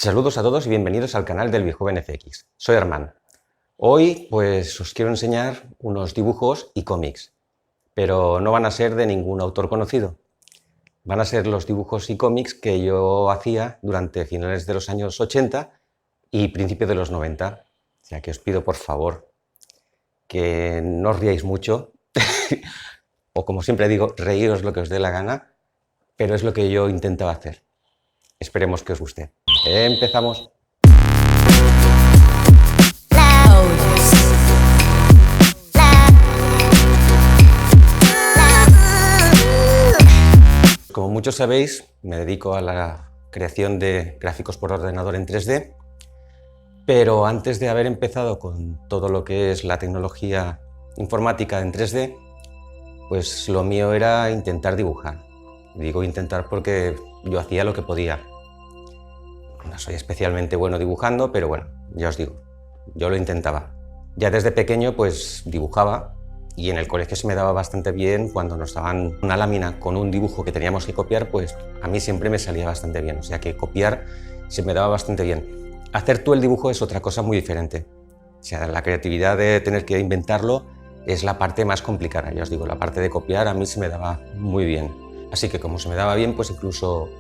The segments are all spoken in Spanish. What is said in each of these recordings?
Saludos a todos y bienvenidos al canal del Viejoven FX. Soy Armand. Hoy pues os quiero enseñar unos dibujos y cómics, pero no van a ser de ningún autor conocido. Van a ser los dibujos y cómics que yo hacía durante finales de los años 80 y principios de los 90. O sea que os pido por favor que no os riáis mucho, o como siempre digo, reíros lo que os dé la gana, pero es lo que yo intentaba hacer. Esperemos que os guste. Empezamos. Como muchos sabéis, me dedico a la creación de gráficos por ordenador en 3D, pero antes de haber empezado con todo lo que es la tecnología informática en 3D, pues lo mío era intentar dibujar. Digo intentar porque yo hacía lo que podía. No soy especialmente bueno dibujando, pero bueno, ya os digo, yo lo intentaba. Ya desde pequeño pues dibujaba y en el colegio se me daba bastante bien. Cuando nos daban una lámina con un dibujo que teníamos que copiar, pues a mí siempre me salía bastante bien. O sea que copiar se me daba bastante bien. Hacer tú el dibujo es otra cosa muy diferente. O sea, la creatividad de tener que inventarlo es la parte más complicada. Ya os digo, la parte de copiar a mí se me daba muy bien. Así que como se me daba bien, pues incluso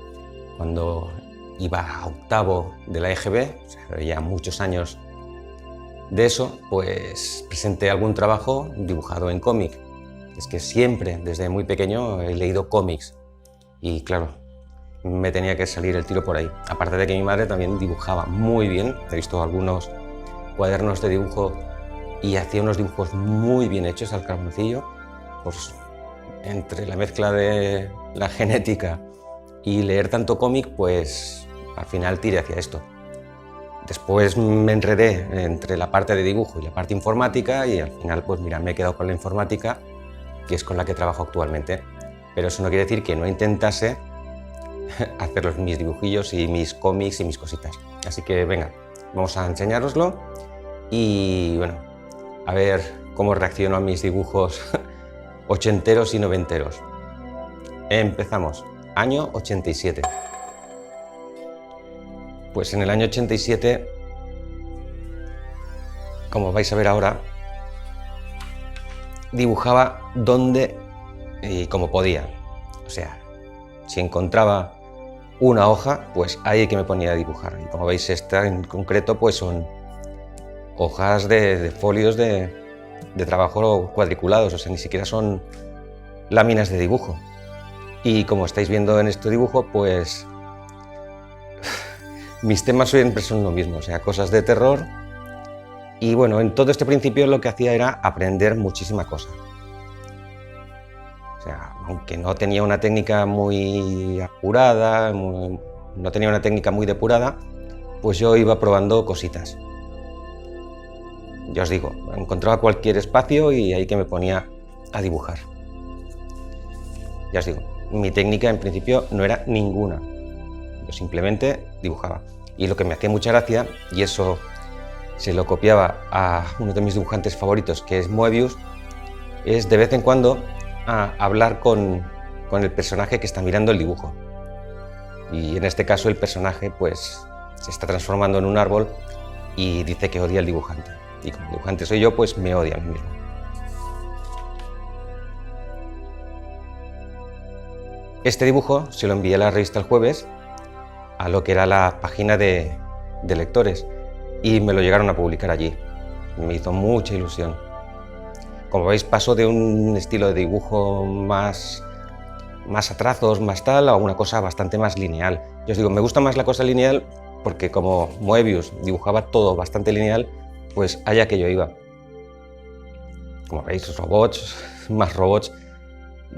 cuando iba a octavo de la EGB, o sea, ya muchos años de eso, pues presenté algún trabajo dibujado en cómic. Es que siempre, desde muy pequeño, he leído cómics y claro, me tenía que salir el tiro por ahí. Aparte de que mi madre también dibujaba muy bien, he visto algunos cuadernos de dibujo y hacía unos dibujos muy bien hechos al carboncillo, pues entre la mezcla de la genética y leer tanto cómic, pues al final tiré hacia esto. Después me enredé entre la parte de dibujo y la parte informática y al final, pues mira, me he quedado con la informática, que es con la que trabajo actualmente. Pero eso no quiere decir que no intentase hacer mis dibujillos y mis cómics y mis cositas. Así que venga, vamos a enseñároslo y bueno, a ver cómo reacciono a mis dibujos ochenteros y noventeros. Empezamos. Año 87. Pues en el año 87, como vais a ver ahora, dibujaba donde y como podía. O sea, si encontraba una hoja, pues ahí que me ponía a dibujar. Y como veis, esta en concreto pues son hojas de folios de trabajo cuadriculados, o sea, ni siquiera son láminas de dibujo. Y como estáis viendo en este dibujo, pues mis temas siempre son lo mismo, o sea, cosas de terror. Y bueno, en todo este principio lo que hacía era aprender muchísima cosa. O sea, aunque no tenía una técnica muy apurada, no tenía una técnica muy depurada, pues yo iba probando cositas. Ya os digo, encontraba cualquier espacio y ahí que me ponía a dibujar. Ya os digo, mi técnica en principio no era ninguna. Yo simplemente dibujaba. Y lo que me hacía mucha gracia, y eso se lo copiaba a uno de mis dibujantes favoritos, que es Moebius, es de vez en cuando hablar con el personaje que está mirando el dibujo. Y en este caso el personaje pues se está transformando en un árbol y dice que odia al dibujante. Y como el dibujante soy yo, pues me odia a mí mismo. Este dibujo se lo envié a la revista El Jueves, a lo que era la página de lectores, y me lo llegaron a publicar allí. Me hizo mucha ilusión. Como veis, paso de un estilo de dibujo más a trazos, más tal, a una cosa bastante más lineal. Yo os digo, me gusta más la cosa lineal porque como Moebius dibujaba todo bastante lineal, pues allá que yo iba. Como veis, robots, más robots.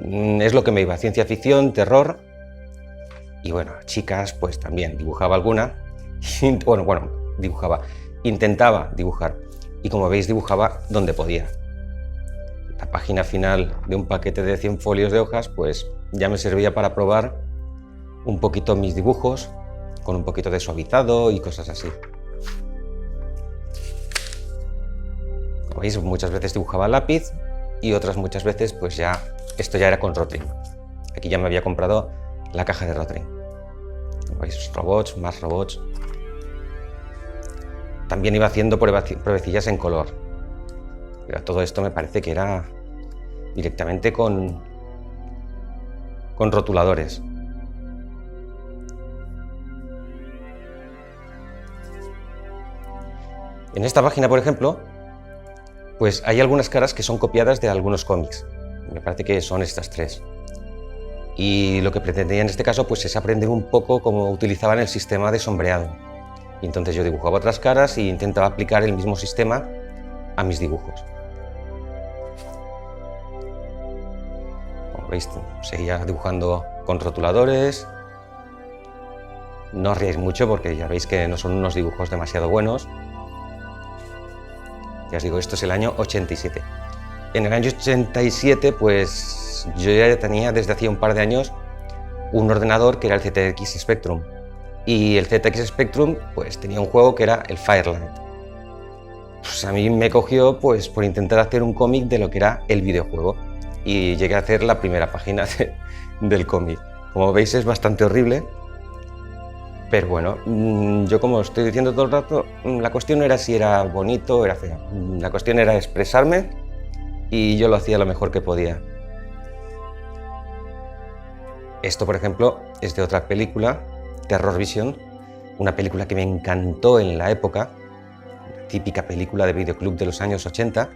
Es lo que me iba, ciencia ficción, terror y bueno, chicas pues también dibujaba alguna, bueno, dibujaba, intentaba dibujar y como veis dibujaba donde podía. La página final de un paquete de 100 folios de hojas pues ya me servía para probar un poquito mis dibujos con un poquito de suavizado y cosas así. Como veis, muchas veces dibujaba a lápiz y otras muchas veces pues ya esto ya era con Rotring. Aquí ya me había comprado la caja de Rotring. Como veis, robots, más robots. también iba haciendo pruebecillas en color. Pero todo esto me parece que era directamente con rotuladores. En esta página, por ejemplo, pues hay algunas caras que son copiadas de algunos cómics. Me parece que son estas tres. Y lo que pretendía en este caso pues es aprender un poco cómo utilizaban el sistema de sombreado. Y entonces yo dibujaba otras caras e intentaba aplicar el mismo sistema a mis dibujos. Como veis, seguía dibujando con rotuladores. No os riáis mucho porque ya veis que no son unos dibujos demasiado buenos. Ya os digo, esto es el año 87. En el año 87, pues yo ya tenía desde hacía un par de años un ordenador que era el ZX Spectrum. Y el ZX Spectrum pues tenía un juego que era el Firelight. Pues a mí me cogió pues por intentar hacer un cómic de lo que era el videojuego. Y llegué a hacer la primera página del cómic. Como veis es bastante horrible. Pero bueno, yo como estoy diciendo todo el rato, la cuestión no era si era bonito o era feo. La cuestión era expresarme y yo lo hacía lo mejor que podía. Esto, por ejemplo, es de otra película, Terror Vision, una película que me encantó en la época, una típica película de videoclub de los años 80.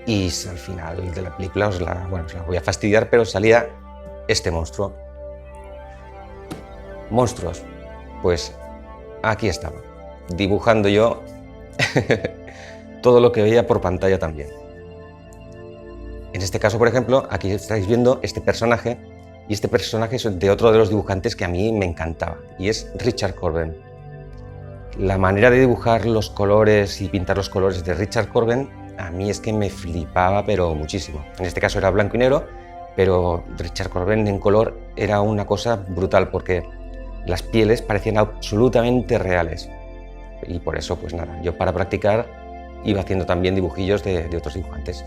Y al final de la película os la voy a fastidiar, pero salía este monstruo. Monstruos. Pues aquí estaba, dibujando yo todo lo que veía por pantalla también. En este caso, por ejemplo, aquí estáis viendo este personaje, y este personaje es de otro de los dibujantes que a mí me encantaba, y es Richard Corben. La manera de dibujar los colores y pintar los colores de Richard Corben, a mí es que me flipaba, pero muchísimo. En este caso era blanco y negro, pero Richard Corben en color era una cosa brutal, porque las pieles parecían absolutamente reales. Y por eso, pues nada, yo para practicar iba haciendo también dibujillos de otros dibujantes.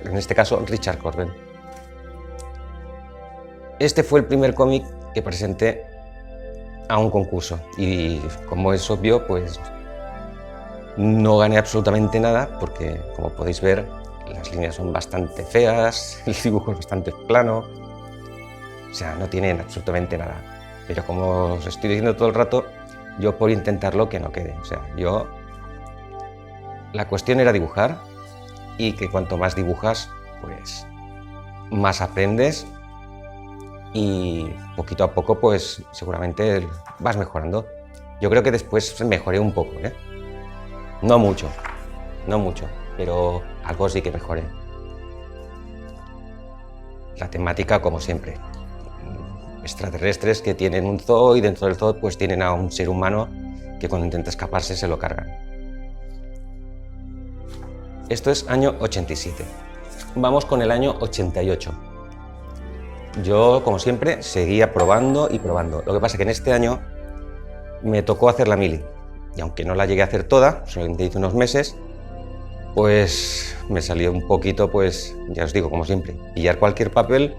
En este caso, Richard Corben. Este fue el primer cómic que presenté a un concurso. Y como es obvio, pues no gané absolutamente nada, porque como podéis ver, las líneas son bastante feas, el dibujo es bastante plano. O sea, no tienen absolutamente nada. Pero como os estoy diciendo todo el rato, yo por intentarlo que no quede. O sea, la cuestión era dibujar, y que cuanto más dibujas, pues más aprendes, y poquito a poco pues seguramente vas mejorando. Yo creo que después mejoré un poco, ¿eh? No mucho, pero algo sí que mejoré. La temática, como siempre. Extraterrestres que tienen un zoo, y dentro del zoo pues tienen a un ser humano que cuando intenta escaparse se lo cargan. Esto es año 87. Vamos con el año 88. Yo, como siempre, seguía probando y probando. Lo que pasa es que en este año me tocó hacer la mili, y aunque no la llegué a hacer toda, solamente hice unos meses, pues me salió un poquito, pues ya os digo, como siempre, pillar cualquier papel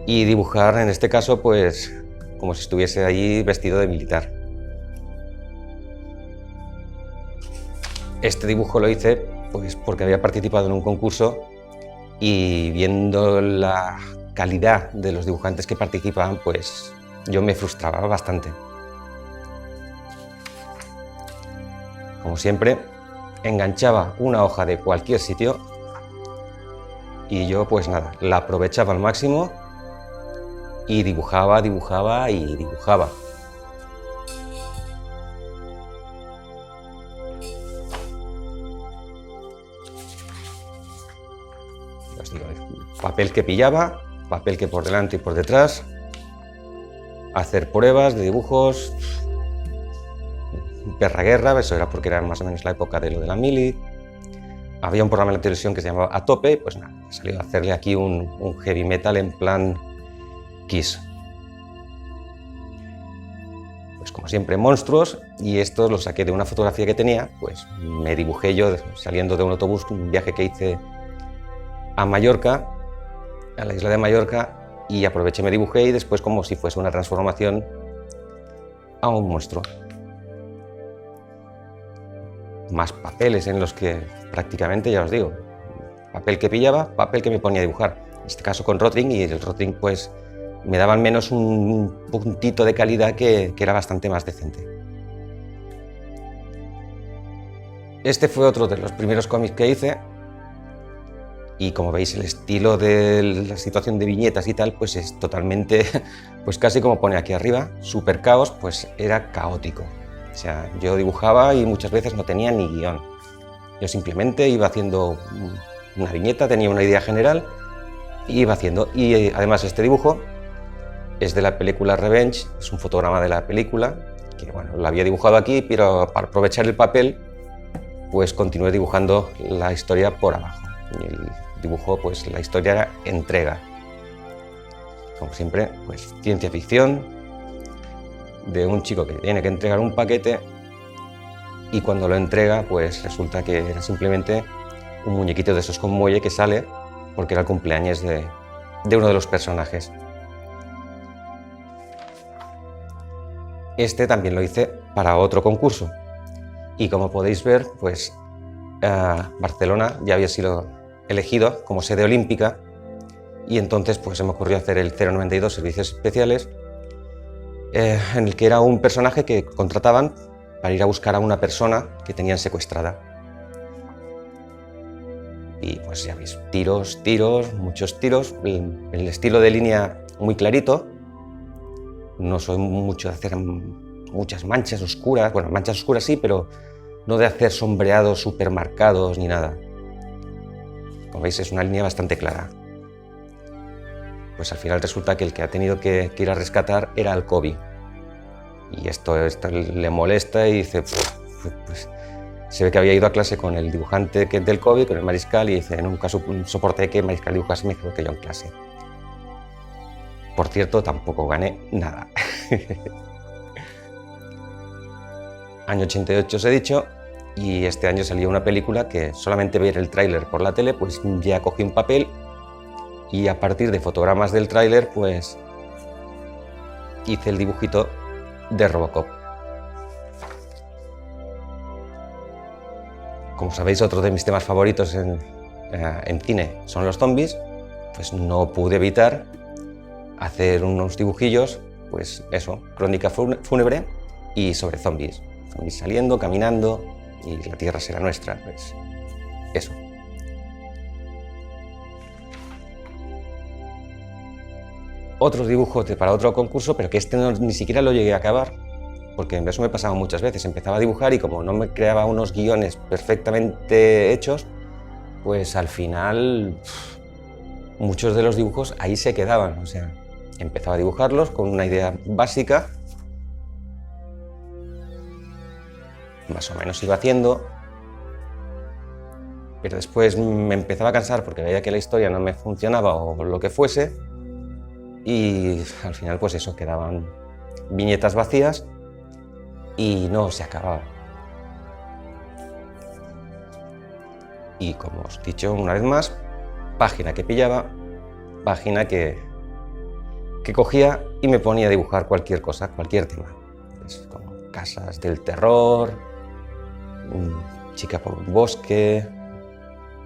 y dibujar, en este caso, pues como si estuviese allí vestido de militar. Este dibujo lo hice pues porque había participado en un concurso, y viendo la calidad de los dibujantes que participaban, pues yo me frustraba bastante. Como siempre, enganchaba una hoja de cualquier sitio y yo pues nada, la aprovechaba al máximo y dibujaba y dibujaba. Os digo, papel que pillaba, papel que por delante y por detrás, hacer pruebas de dibujos, guerra, eso era porque era más o menos la época de lo de la mili. Había un programa en la televisión que se llamaba A Tope, pues nada, he salido a hacerle aquí un heavy metal en plan Kiss. Pues como siempre, monstruos, y estos los saqué de una fotografía que tenía, pues me dibujé yo saliendo de un autobús, un viaje que hice a Mallorca, a la isla de Mallorca, y aproveché, me dibujé, y después como si fuese una transformación a un monstruo. más papeles en los que prácticamente, ya os digo, papel que pillaba, papel que me ponía a dibujar. En este caso con Rotring, y el Rotring pues me daba al menos un puntito de calidad que era bastante más decente. Este fue otro de los primeros cómics que hice, y como veis el estilo de la situación de viñetas y tal pues es totalmente, pues casi como pone aquí arriba, super caos, pues era caótico. O sea, yo dibujaba y muchas veces no tenía ni guión. Yo simplemente iba haciendo una viñeta, tenía una idea general y iba haciendo. Y además este dibujo es de la película Revenge, es un fotograma de la película, que bueno, lo había dibujado aquí, pero para aprovechar el papel, pues continué dibujando la historia por abajo. Y el dibujo, pues la historia era entrega. Como siempre, pues ciencia ficción, de un chico que tiene que entregar un paquete y cuando lo entrega, pues resulta que era simplemente un muñequito de esos con muelle que sale porque era el cumpleaños de uno de los personajes. Este también lo hice para otro concurso y como podéis ver, pues Barcelona ya había sido elegido como sede olímpica y entonces pues se me ocurrió hacer el 092 Servicios Especiales, en el que era un personaje que contrataban para ir a buscar a una persona que tenían secuestrada. Y pues ya veis, tiros, muchos tiros, el estilo de línea muy clarito. No soy mucho de hacer muchas manchas oscuras, bueno, manchas oscuras sí, pero no de hacer sombreados súper marcados ni nada. Como veis, es una línea bastante clara. Pues al final resulta que el que ha tenido que ir a rescatar era al Kobe. Y esto le molesta y dice, pues se ve que había ido a clase con el dibujante del Kobe, con el Mariscal, y dice, nunca soporté que el Mariscal dibujase mejor que yo en clase. Por cierto, tampoco gané nada. Año 88 os he dicho, y este año salió una película que solamente ver el tráiler por la tele, pues ya cogí un papel y a partir de fotogramas del tráiler, pues hice el dibujito de Robocop. Como sabéis, otro de mis temas favoritos en cine son los zombies, pues no pude evitar hacer unos dibujillos, pues eso, crónica fúnebre y sobre zombies. Zombies saliendo, caminando y la tierra será nuestra, pues eso. Otros dibujos para otro concurso, pero que este ni siquiera lo llegué a acabar, porque eso me pasaba muchas veces. Empezaba a dibujar y como no me creaba unos guiones perfectamente hechos, pues al final muchos de los dibujos ahí se quedaban. O sea, empezaba a dibujarlos con una idea básica, más o menos iba haciendo, pero después me empezaba a cansar porque veía que la historia no me funcionaba o lo que fuese, y al final pues eso, quedaban viñetas vacías y no se acababa. Y como os he dicho una vez más, página que pillaba, página que cogía y me ponía a dibujar cualquier cosa, cualquier tema. Pues como casas del terror, chica por un bosque,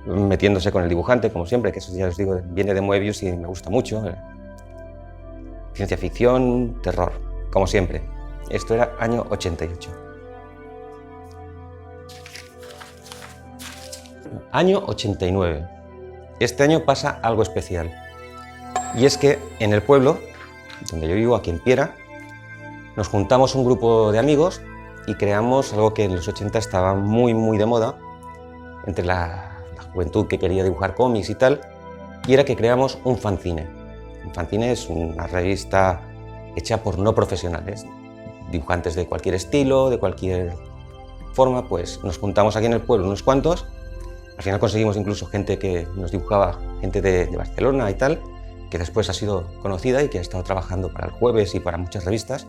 metiéndose con el dibujante, como siempre, que eso ya os digo, viene de Moebius y me gusta mucho. Ciencia ficción, terror, como siempre. Esto era año 88. Año 89. Este año pasa algo especial. Y es que en el pueblo, donde yo vivo, aquí en Piera, nos juntamos un grupo de amigos y creamos algo que en los 80 estaba muy de moda entre la juventud que quería dibujar cómics y tal, y era que creamos un fanzine. Un fanzine es una revista hecha por no profesionales, dibujantes de cualquier estilo, de cualquier forma, pues nos juntamos aquí en el pueblo unos cuantos. Al final conseguimos incluso gente que nos dibujaba, gente de Barcelona y tal, que después ha sido conocida y que ha estado trabajando para El Jueves y para muchas revistas.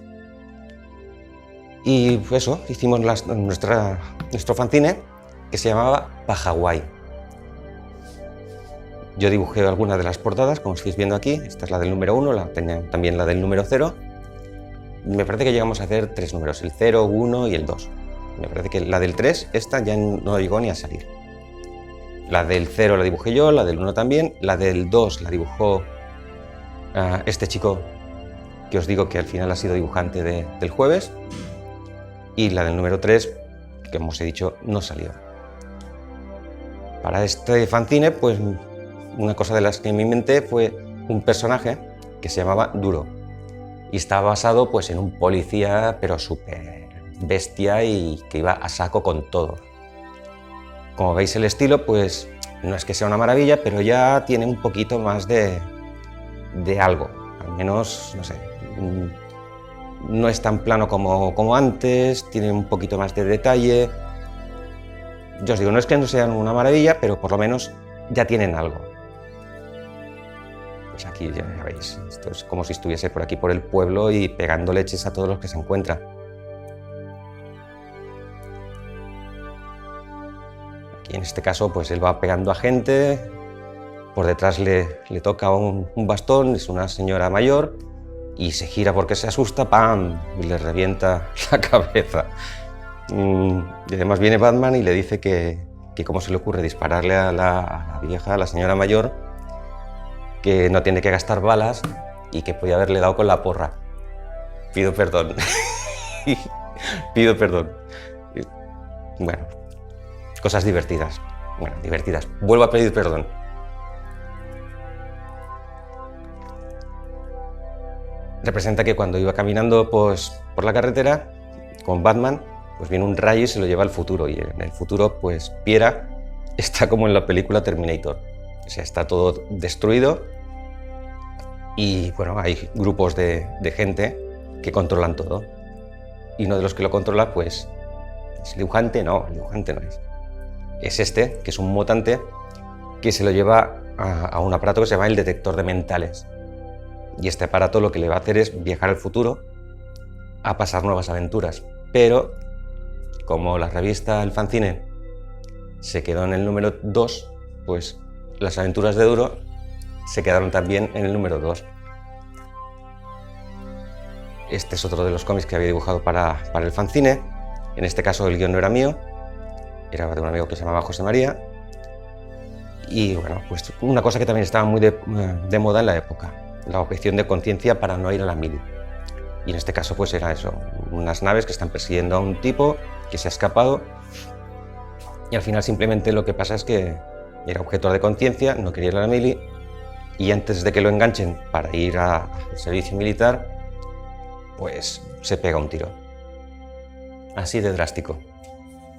Y pues eso, hicimos nuestro fanzine, que se llamaba Pa' Hawái. Yo dibujé algunas de las portadas, como estáis viendo aquí. Esta es la del número 1, también la del número 0. Me parece que llegamos a hacer 3 números, el 0, 1 y el 2. Me parece que la del 3, esta ya no llegó ni a salir. La del 0 la dibujé yo, la del 1 también, la del 2 la dibujó este chico que os digo que al final ha sido dibujante del jueves, y la del número 3, que como os he dicho, no salió. Para este fanzine, pues una cosa de las que me inventé fue un personaje que se llamaba Duro y estaba basado pues en un policía pero súper bestia y que iba a saco con todo. Como veis, el estilo pues no es que sea una maravilla, pero ya tiene un poquito más de algo, al menos, no sé, no es tan plano como antes, tiene un poquito más de detalle. Yo os digo, no es que no sean una maravilla, pero por lo menos ya tienen algo. Pues aquí ya veis, esto es como si estuviese por aquí por el pueblo y pegando leches a todos los que se encuentra. Aquí en este caso pues él va pegando a gente, por detrás le toca un bastón, es una señora mayor, y se gira porque se asusta, ¡pam!, y le revienta la cabeza. Y además viene Batman y le dice que cómo se le ocurre dispararle a la vieja, a la señora mayor, que no tiene que gastar balas y que podía haberle dado con la porra. Pido perdón. Pido perdón. Bueno, cosas divertidas. Bueno, divertidas. Vuelvo a pedir perdón. Representa que cuando iba caminando pues, por la carretera con Batman, pues viene un rayo y se lo lleva al futuro, y en el futuro pues Piera está como en la película Terminator, o sea, está todo destruido y bueno, hay grupos de gente que controlan todo, y uno de los que lo controla pues es el dibujante. No, el dibujante no es este, que es un mutante que se lo lleva a un aparato que se llama el detector de mentales. Y este aparato lo que le va a hacer es viajar al futuro a pasar nuevas aventuras. Pero como la revista El Fanzine se quedó en el número 2, pues las aventuras de Duro se quedaron también en el número 2. Este es otro de los cómics que había dibujado para el fanzine. En este caso el guión no era mío, era de un amigo que se llamaba José María. Y bueno, pues una cosa que también estaba muy de moda en la época, la objeción de conciencia para no ir a la mili. Y en este caso pues era eso, unas naves que están persiguiendo a un tipo que se ha escapado, y al final simplemente lo que pasa es que era objetor de conciencia, no quería ir a la mili, y antes de que lo enganchen para ir al servicio militar, pues se pega un tiro. Así de drástico.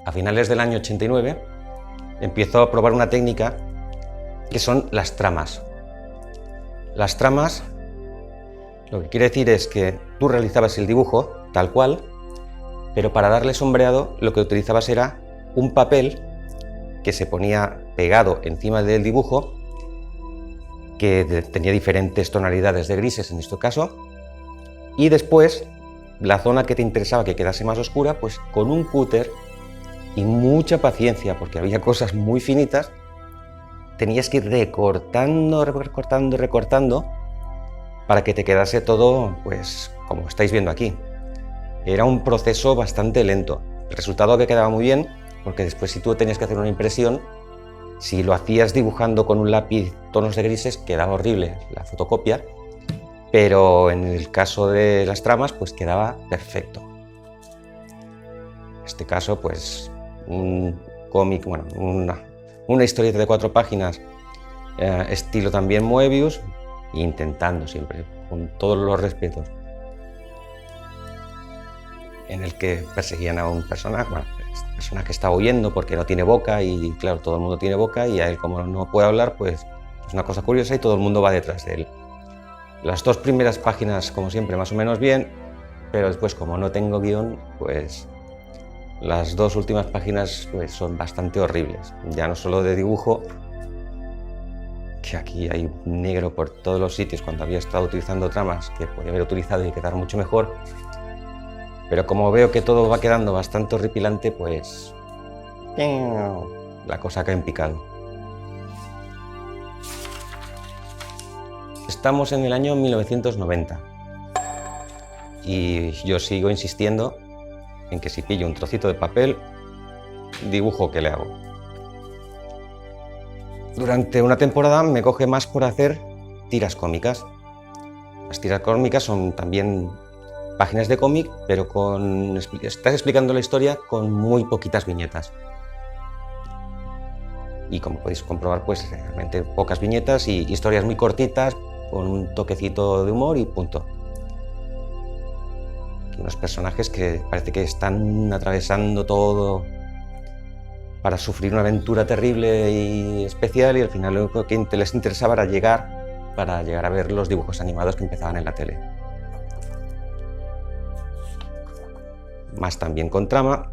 A finales del año 89 empiezo a probar una técnica que son las tramas. Las tramas, lo que quiere decir es que tú realizabas el dibujo tal cual, pero para darle sombreado lo que utilizabas era un papel que se ponía pegado encima del dibujo, que tenía diferentes tonalidades de grises en este caso, y después la zona que te interesaba que quedase más oscura, pues con un cúter y mucha paciencia, porque había cosas muy finitas, tenías que ir recortando para que te quedase todo, pues como estáis viendo aquí. Era un proceso bastante lento. El resultado que quedaba muy bien, porque después si tú tenías que hacer una impresión, si lo hacías dibujando con un lápiz tonos de grises, quedaba horrible la fotocopia, pero en el caso de las tramas, pues quedaba perfecto. En este caso, pues un cómic, bueno, una historieta de 4 páginas, estilo también Moebius, intentando siempre, con todos los respetos, en el que perseguían a un personaje. Bueno, este personaje estaba huyendo porque no tiene boca, y claro, todo el mundo tiene boca, y a él, como no puede hablar, pues es una cosa curiosa y todo el mundo va detrás de él. Las 2 primeras páginas, como siempre, más o menos bien, pero después, como no tengo guión, pues las 2 últimas páginas pues son bastante horribles, ya no solo de dibujo, que aquí hay negro por todos los sitios cuando había estado utilizando tramas que podía haber utilizado y quedar mucho mejor, pero como veo que todo va quedando bastante horripilante, pues la cosa cae en picado. Estamos en el año 1990 y yo sigo insistiendo en que si pillo un trocito de papel, dibujo que le hago. Durante una temporada me coge más por hacer tiras cómicas. Las tiras cómicas son también páginas de cómic, pero estás explicando la historia con muy poquitas viñetas. Y como podéis comprobar, pues realmente pocas viñetas y historias muy cortitas, con un toquecito de humor y punto. Y unos personajes que parece que están atravesando todo para sufrir una aventura terrible y especial, y al final lo que les interesaba era llegar a ver los dibujos animados que empezaban en la tele. Más también con trama.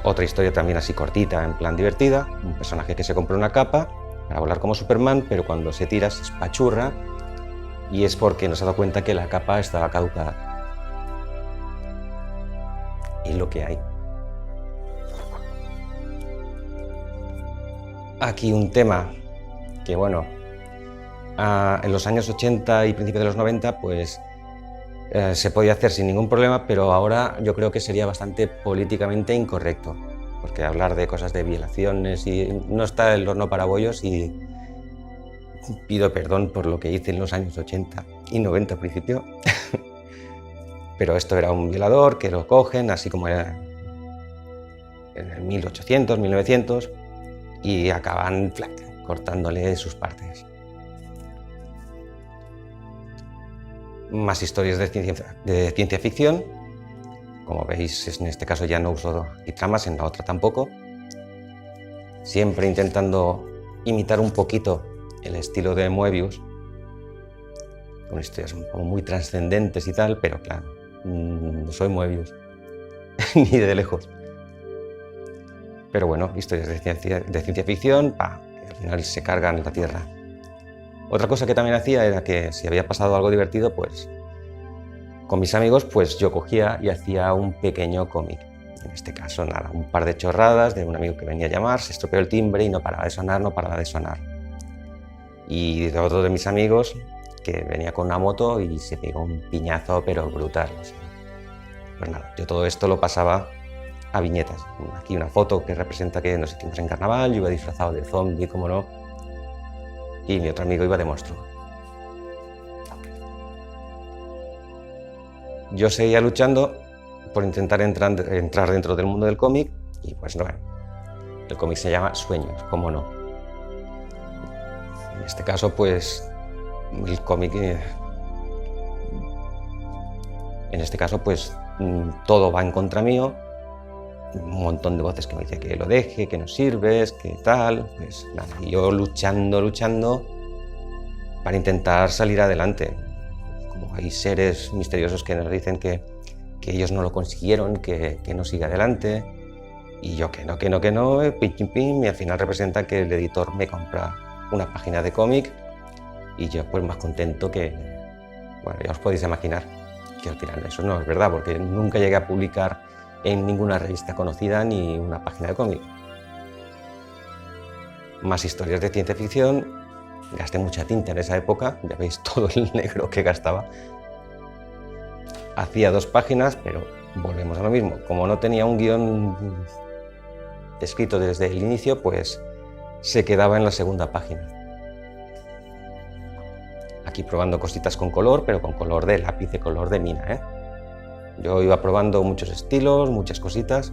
Otra historia también así cortita, en plan divertida. Un personaje que se compra una capa para volar como Superman, pero cuando se tira se espachurra y es porque no se ha dado cuenta que la capa estaba caducada. Y lo que hay. Aquí un tema que, bueno, en los años 80 y principios de los 90, pues se podía hacer sin ningún problema, pero ahora yo creo que sería bastante políticamente incorrecto, porque hablar de cosas de violaciones y no está el horno para bollos, y pido perdón por lo que hice en los años 80 y 90 al principio, pero esto era un violador que lo cogen, así como era en el 1800, 1900, y acaban cortándole sus partes. Más historias de ciencia ficción. Como veis, en este caso ya no uso tramas, en la otra tampoco. Siempre intentando imitar un poquito el estilo de Moebius, con historias como muy trascendentes y tal, pero claro, no soy Moebius, ni de lejos. Pero bueno, historias de ciencia ficción, que al final se cargan la tierra. Otra cosa que también hacía era que si había pasado algo divertido, pues con mis amigos, pues yo cogía y hacía un pequeño cómic. En este caso, nada, un par de chorradas de un amigo que venía a llamar, se estropeó el timbre y no paraba de sonar, no paraba de sonar. Y de otro de mis amigos que venía con una moto y se pegó un piñazo, pero brutal. O sea, pues nada, yo todo esto lo pasaba a viñetas. Aquí una foto que representa que nos sentimos en carnaval, yo iba disfrazado de zombie, como no, y mi otro amigo iba de monstruo. Yo seguía luchando por intentar entrar dentro del mundo del cómic y pues no, el cómic se llama Sueños, cómo no. En este caso, pues el cómic, en este caso, pues todo va en contra mío. Un montón de voces que me dicen que lo deje, que no sirves, que tal, pues nada, y yo luchando para intentar salir adelante. Como hay seres misteriosos que nos dicen que ellos no lo consiguieron, que no siga adelante, y yo que no, pim, pim, y al final representa que el editor me compra una página de cómic y yo pues más contento que, bueno, ya os podéis imaginar que al final eso no es verdad, porque nunca llegué a publicar en ninguna revista conocida ni una página de cómic. Más historias de ciencia ficción. Gasté mucha tinta en esa época, ya veis todo el negro que gastaba. Hacía 2 páginas, pero volvemos a lo mismo. Como no tenía un guión escrito desde el inicio, pues se quedaba en la segunda página. Aquí probando cositas con color, pero con color de lápiz, de color de mina, ¿eh? Yo iba probando muchos estilos, muchas cositas.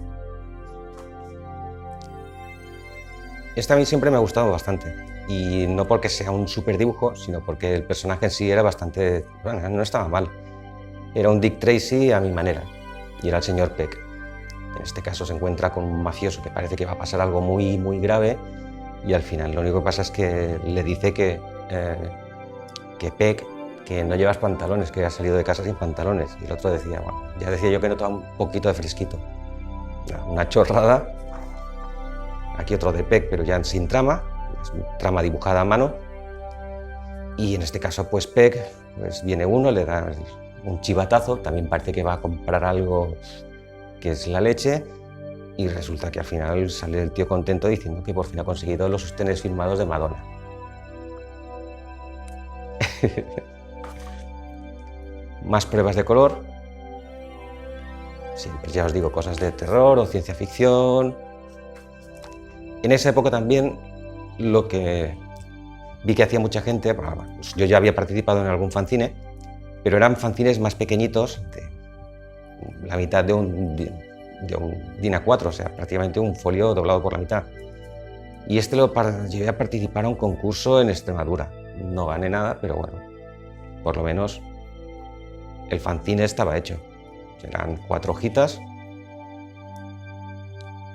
Este a mí siempre me ha gustado bastante. Y no porque sea un súper dibujo, sino porque el personaje en sí era bastante... bueno, no estaba mal. Era un Dick Tracy a mi manera. Y era el señor Peck. En este caso se encuentra con un mafioso que parece que va a pasar algo muy, muy grave. Y al final lo único que pasa es que le dice que Peck, que no llevas pantalones, que has salido de casa sin pantalones. Y el otro decía, bueno, ya decía yo que notaba un poquito de fresquito. Una chorrada. Aquí otro de Peck, pero ya sin trama. Es trama dibujada a mano. Y en este caso, pues Peck, pues viene uno, le da un chivatazo, también parece que va a comprar algo que es la leche, y resulta que al final sale el tío contento diciendo que por fin ha conseguido los sostenes firmados de Madonna. Más pruebas de color. siempre, ya os digo, cosas de terror o ciencia ficción. En esa época también lo que vi que hacía mucha gente, pues yo ya había participado en algún fanzine, pero eran fanzines más pequeñitos, de la mitad de un DIN A4, o sea, prácticamente un folio doblado por la mitad. Y llegué a participar a un concurso en Extremadura. No gané nada, pero bueno, por lo menos el fanzine estaba hecho. Eran 4 hojitas.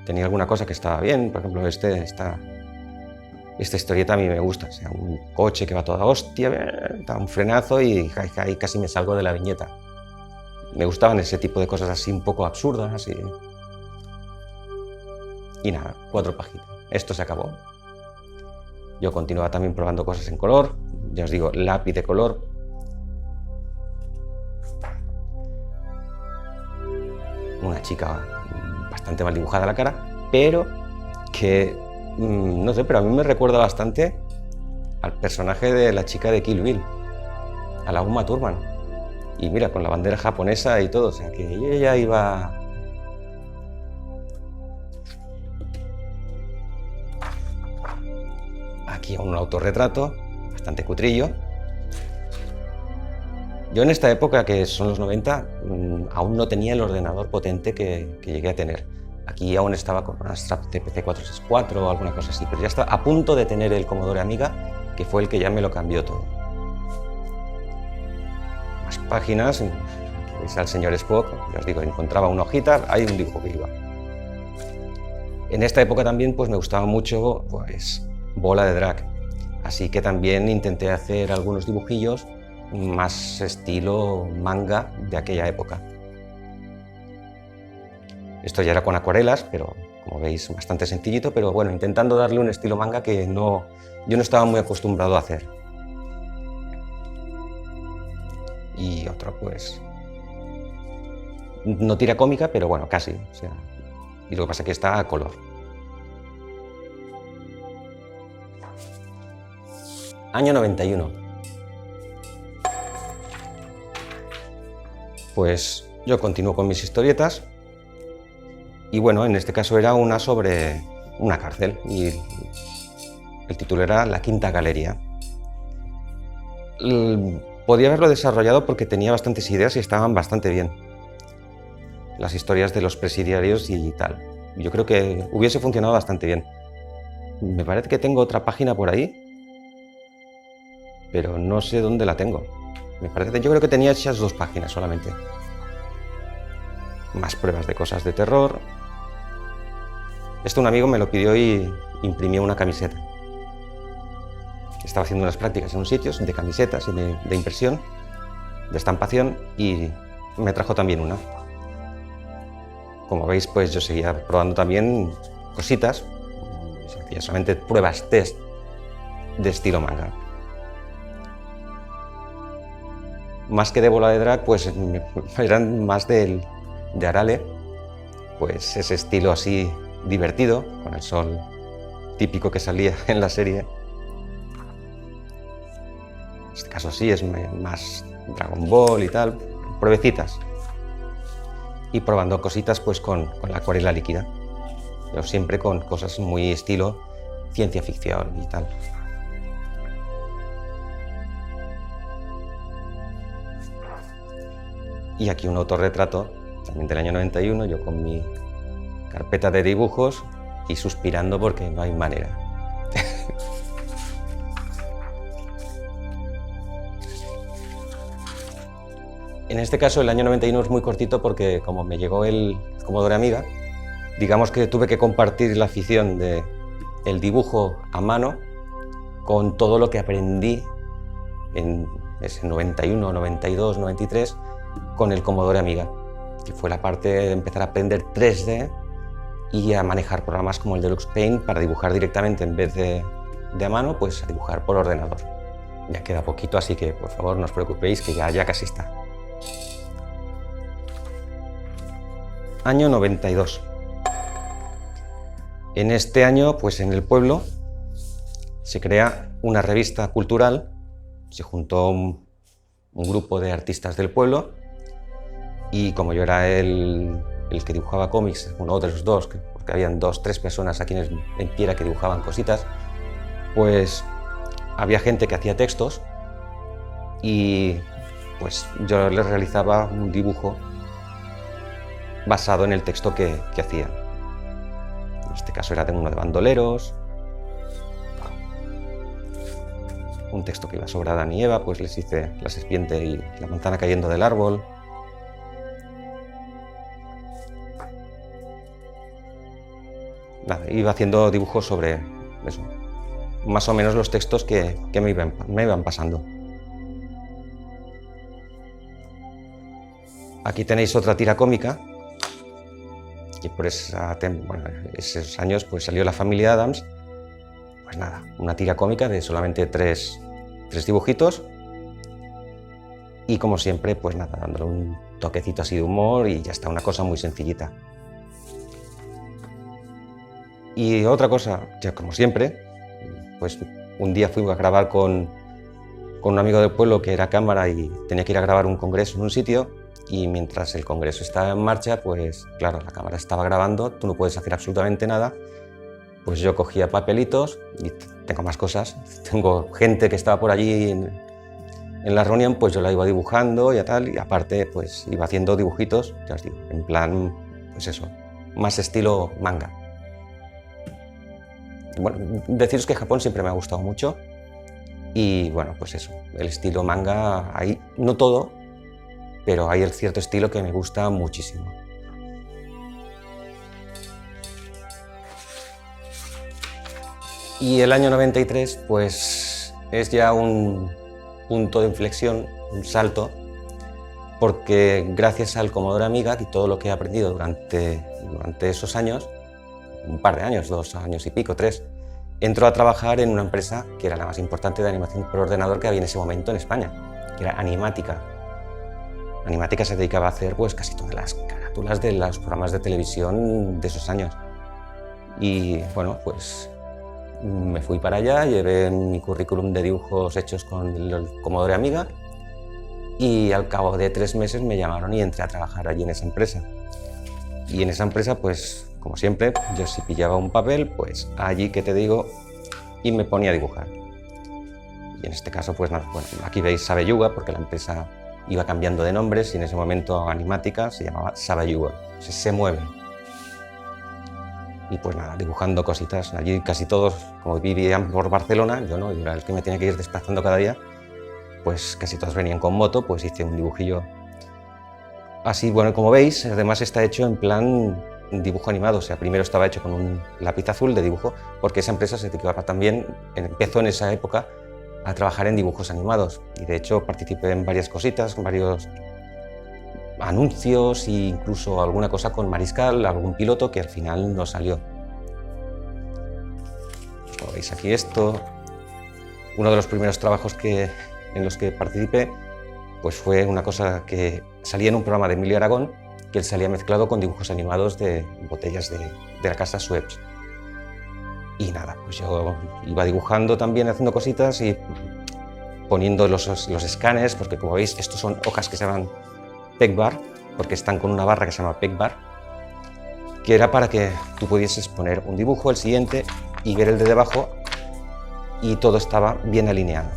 Tenía alguna cosa que estaba bien, por ejemplo, esta historieta a mí me gusta, o sea, un coche que va a toda hostia, da un frenazo y casi me salgo de la viñeta. Me gustaban ese tipo de cosas así un poco absurdas, así. Y nada, 4 páginas. Esto se acabó. Yo continuaba también probando cosas en color, ya os digo, lápiz de color. Una chica bastante mal dibujada la cara, pero que, no sé, pero a mí me recuerda bastante al personaje de la chica de Kill Bill, a la Uma Thurman. Y mira, con la bandera japonesa y todo, o sea, que ella iba... Aquí un autorretrato, bastante cutrillo. Yo en esta época, que son los 90, aún no tenía el ordenador potente que llegué a tener. Aquí aún estaba con una Strap TPC 464 o alguna cosa así, pero ya estaba a punto de tener el Commodore Amiga, que fue el que ya me lo cambió todo. Más páginas, veis al señor Spock, ya os digo, encontraba una hojita, hay un dibujo que iba. En esta época también pues, me gustaba mucho pues, Bola de Drag, así que también intenté hacer algunos dibujillos más estilo manga de aquella época. Esto ya era con acuarelas, pero como veis bastante sencillito, pero bueno, intentando darle un estilo manga que yo no estaba muy acostumbrado a hacer. Y otro pues no tira cómica, pero bueno, casi, o sea, y lo que pasa es que está a color. Año 91. Pues yo continúo con mis historietas y bueno, en este caso era una sobre una cárcel y el título era La Quinta Galería. Podía haberlo desarrollado porque tenía bastantes ideas y estaban bastante bien. Las historias de los presidiarios y tal. Yo creo que hubiese funcionado bastante bien. Me parece que tengo otra página por ahí, pero no sé dónde la tengo. Yo creo que tenía hechas 2 páginas solamente. Más pruebas de cosas de terror. Esto un amigo me lo pidió y imprimió una camiseta. Estaba haciendo unas prácticas en un sitio de camisetas y de impresión, de estampación, y me trajo también una. Como veis, pues yo seguía probando también cositas, solamente pruebas test de estilo manga. Más que de Bola de Drag, pues eran más de Arale, pues ese estilo así divertido, con el sol típico que salía en la serie. En este caso sí, es más Dragon Ball y tal, pruebecitas. Y probando cositas pues con la acuarela líquida, pero siempre con cosas muy estilo ciencia ficción y tal. Y aquí un autorretrato, también del año 91, yo con mi carpeta de dibujos y suspirando porque no hay manera. En este caso el año 91 es muy cortito porque como me llegó el Commodore Amiga, digamos que tuve que compartir la afición del dibujo a mano con todo lo que aprendí en ese 91, 92, 93 con el Commodore Amiga, que fue la parte de empezar a aprender 3D y a manejar programas como el Deluxe Paint para dibujar directamente en vez de a mano, pues a dibujar por ordenador. Ya queda poquito, así que por favor no os preocupéis que ya casi está. Año 92. En este año, pues en el pueblo, se crea una revista cultural, se juntó un grupo de artistas del pueblo y como yo era el el que dibujaba cómics, uno de los dos, porque habían 2 o 3 personas aquí en Piera que dibujaban cositas, pues había gente que hacía textos y pues yo les realizaba un dibujo basado en el texto que hacían. En este caso era de uno de bandoleros, un texto que iba sobre Adán y Eva, pues les hice la serpiente y la manzana cayendo del árbol. Nada, iba haciendo dibujos sobre eso, más o menos los textos que me iban pasando. Aquí tenéis otra tira cómica y por esos años pues salió La familia Addams. Pues nada, una tira cómica de solamente tres dibujitos y como siempre pues nada, dándole un toquecito así de humor y ya está, una cosa muy sencillita. Y otra cosa, ya como siempre, pues un día fui a grabar con un amigo del pueblo que era cámara y tenía que ir a grabar un congreso en un sitio y mientras el congreso estaba en marcha, pues claro, la cámara estaba grabando, tú no puedes hacer absolutamente nada, pues yo cogía papelitos y tengo más cosas, tengo gente que estaba por allí en la reunión, pues yo la iba dibujando y tal, y aparte pues iba haciendo dibujitos, ya os digo, en plan, pues eso, más estilo manga. Bueno, deciros que Japón siempre me ha gustado mucho y bueno, pues eso, el estilo manga, hay no todo, pero hay el cierto estilo que me gusta muchísimo. Y el año 93 pues es ya un punto de inflexión, un salto, porque gracias al Commodore Amiga y todo lo que he aprendido durante esos años, un par de años, 2 años y pico, 3, entró a trabajar en una empresa que era la más importante de animación por ordenador que había en ese momento en España, que era Animática. Animática se dedicaba a hacer pues casi todas las carátulas de los programas de televisión de esos años. Y bueno, pues me fui para allá, llevé mi currículum de dibujos hechos con el Commodore Amiga y al cabo de 3 meses me llamaron y entré a trabajar allí en esa empresa. Y en esa empresa, pues, como siempre, yo si pillaba un papel, pues allí, que te digo, y me ponía a dibujar. Y en este caso, pues nada, bueno, aquí veis Sabeyuga, porque la empresa iba cambiando de nombres y en ese momento Animática se llamaba Sabeyuga, se mueve. Y pues nada, dibujando cositas, allí casi todos, como vivían por Barcelona, yo no, yo era el que me tenía que ir desplazando cada día, pues casi todos venían con moto, pues hice un dibujillo. Así, bueno, como veis, además está hecho en plan dibujo animado, o sea, primero estaba hecho con un lápiz azul de dibujo, porque esa empresa se dedicaba también, empezó en esa época a trabajar en dibujos animados, y de hecho participé en varias cositas, en varios anuncios e incluso alguna cosa con Mariscal, algún piloto que al final no salió. Como veis aquí esto, uno de los primeros trabajos en los que participé, pues fue una cosa que salía en un programa de Emilio Aragón, que él salía mezclado con dibujos animados de botellas de la casa Schweppes. Y nada, pues yo iba dibujando también, haciendo cositas y poniendo los escáneres, porque como veis, estos son hojas que se llaman PEG Bar, porque están con una barra que se llama PEG Bar, que era para que tú pudieses poner un dibujo, el siguiente, y ver el de debajo, y todo estaba bien alineado.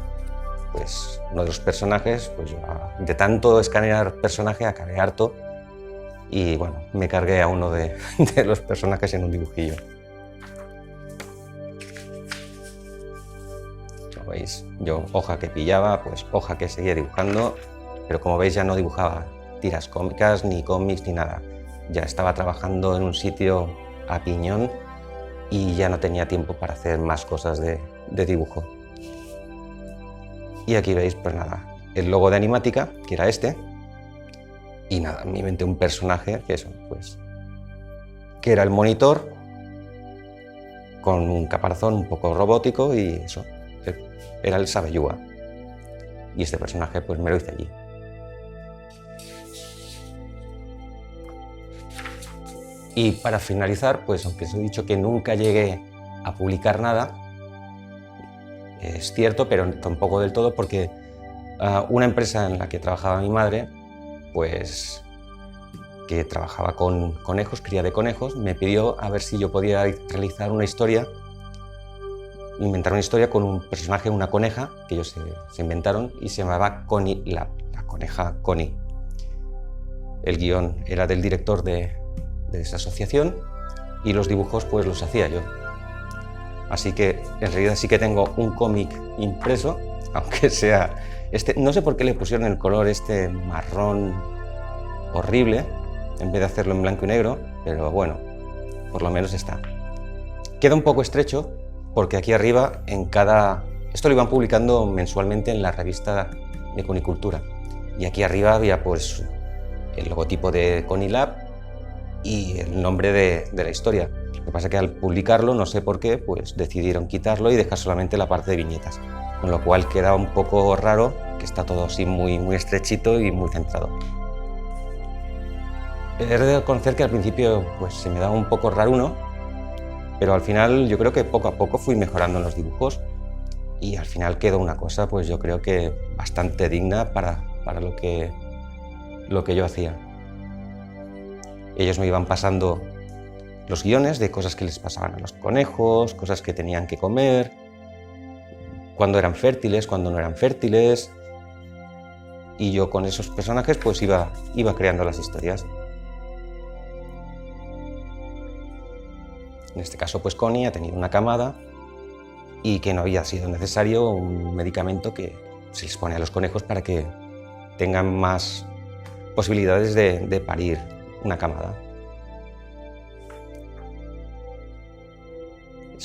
Pues uno de los personajes, pues yo, de tanto escanear personaje, acabé harto, y bueno, me cargué a uno de los personajes en un dibujillo. Como veis, yo hoja que pillaba, pues hoja que seguía dibujando, pero como veis ya no dibujaba tiras cómicas, ni cómics, ni nada. Ya estaba trabajando en un sitio a piñón y ya no tenía tiempo para hacer más cosas de dibujo. Y aquí veis, pues nada, el logo de Animática, que era este, y nada, me inventé un personaje que eso, pues, que era el monitor, con un caparazón un poco robótico y eso, era el Sabeyuga. Y este personaje pues me lo hice allí. Y para finalizar, pues aunque os he dicho que nunca llegué a publicar nada, es cierto, pero tampoco del todo, porque una empresa en la que trabajaba mi madre, pues que trabajaba con conejos, cría de conejos, me pidió a ver si yo podía realizar una historia, inventar una historia con un personaje, una coneja, que ellos se inventaron, y se llamaba Connie la coneja Connie. El guión era del director de esa asociación y los dibujos pues los hacía yo. Así que en realidad sí que tengo un cómic impreso, aunque sea no sé por qué le pusieron el color este marrón horrible en vez de hacerlo en blanco y negro, pero bueno, por lo menos está. Queda un poco estrecho porque aquí arriba esto lo iban publicando mensualmente en la revista de Conicultura, y aquí arriba había pues el logotipo de ConiLab y el nombre de la historia. Lo que pasa es que al publicarlo, no sé por qué, pues decidieron quitarlo y dejar solamente la parte de viñetas, con lo cual queda un poco raro, que está todo así muy estrechito y muy centrado. He de reconocer que al principio pues se me daba un poco raruno, pero al final yo creo que poco a poco fui mejorando en los dibujos y al final quedó una cosa pues yo creo que bastante digna para lo que yo hacía. Ellos me iban pasando los guiones de cosas que les pasaban a los conejos, cosas que tenían que comer, cuándo eran fértiles, cuándo no eran fértiles, y yo con esos personajes pues iba creando las historias. En este caso pues Connie ha tenido una camada y que no había sido necesario un medicamento que se les pone a los conejos para que tengan más posibilidades de parir una camada.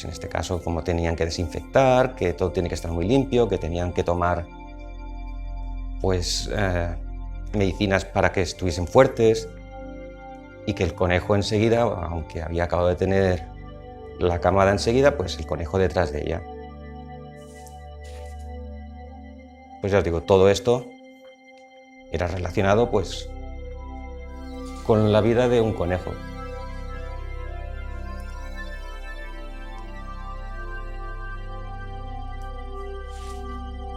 En este caso, como tenían que desinfectar, que todo tiene que estar muy limpio, que tenían que tomar pues, medicinas para que estuviesen fuertes, y que el conejo enseguida, aunque había acabado de tener la camada enseguida, pues el conejo detrás de ella. Pues ya os digo, todo esto era relacionado pues con la vida de un conejo.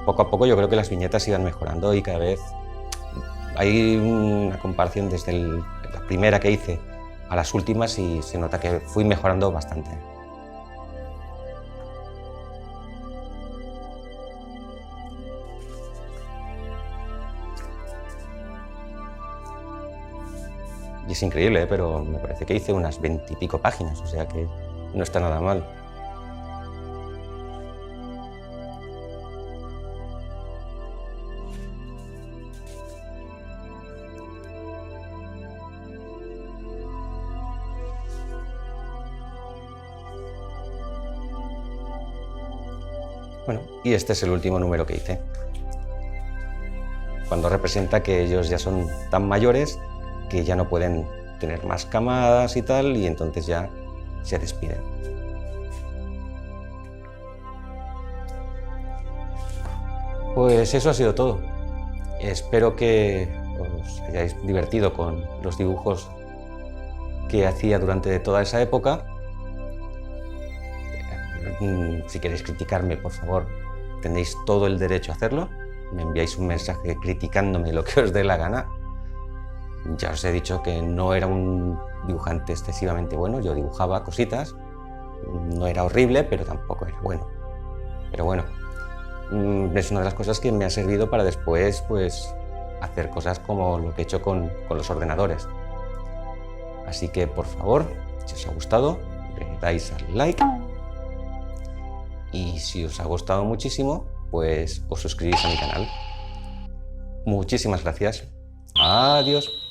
Poco a poco yo creo que las viñetas iban mejorando y cada vez hay una comparación desde la primera que hice a las últimas y se nota que fui mejorando bastante. Y es increíble, pero me parece que hice unas 20 y pico páginas, o sea que no está nada mal. Bueno, y este es el último número que hice, cuando representa que ellos ya son tan mayores que ya no pueden tener más camadas y tal, y entonces ya se despiden. Pues eso ha sido todo. Espero que os hayáis divertido con los dibujos que hacía durante toda esa época. Si queréis criticarme, por favor, tenéis todo el derecho a hacerlo. Me enviáis un mensaje criticándome lo que os dé la gana. Ya os he dicho que no era un dibujante excesivamente bueno, yo dibujaba cositas, no era horrible, pero tampoco era bueno. Pero bueno, es una de las cosas que me ha servido para después pues, hacer cosas como lo que he hecho con los ordenadores. Así que, por favor, si os ha gustado, le dais al like. Y si os ha gustado muchísimo, pues os suscribís a mi canal. Muchísimas gracias. Adiós.